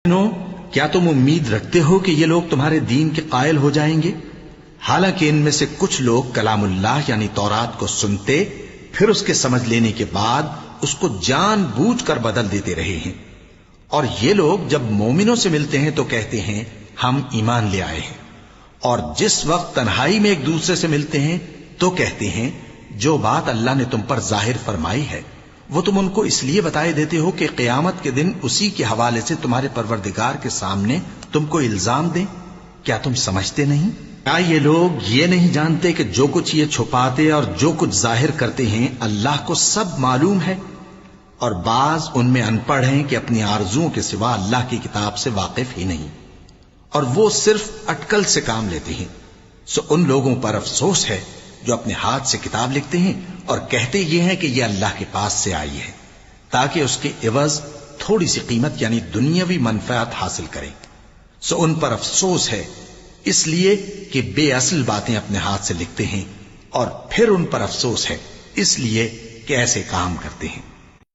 کیا تم امید رکھتے ہو کہ یہ لوگ تمہارے دین کے قائل ہو جائیں گے؟ حالانکہ ان میں سے کچھ لوگ کلام اللہ یعنی تورات کو سنتے پھر اس کے سمجھ لینے کے بعد اس کو جان بوجھ کر بدل دیتے رہے ہیں، اور یہ لوگ جب مومنوں سے ملتے ہیں تو کہتے ہیں ہم ایمان لے آئے ہیں، اور جس وقت تنہائی میں ایک دوسرے سے ملتے ہیں تو کہتے ہیں جو بات اللہ نے تم پر ظاہر فرمائی ہے وہ تم ان کو اس لیے بتائے دیتے ہو کہ قیامت کے دن اسی کے حوالے سے تمہارے پروردگار کے سامنے تم کو الزام دیں۔ کیا تم سمجھتے نہیں؟ کیا یہ لوگ یہ نہیں جانتے کہ جو کچھ یہ چھپاتے اور جو کچھ ظاہر کرتے ہیں اللہ کو سب معلوم ہے؟ اور بعض ان میں ان پڑھ ہیں کہ اپنی آرزوؤں کے سوا اللہ کی کتاب سے واقف ہی نہیں، اور وہ صرف اٹکل سے کام لیتے ہیں۔ سو ان لوگوں پر افسوس ہے جو اپنے ہاتھ سے کتاب لکھتے ہیں اور کہتے یہ ہیں کہ یہ اللہ کے پاس سے آئی ہے تاکہ اس کے عوض تھوڑی سی قیمت یعنی دنیاوی منفعت حاصل کریں۔ سو ان پر افسوس ہے اس لیے کہ بے اصل باتیں اپنے ہاتھ سے لکھتے ہیں، اور پھر ان پر افسوس ہے اس لیے کہ ایسے کام کرتے ہیں۔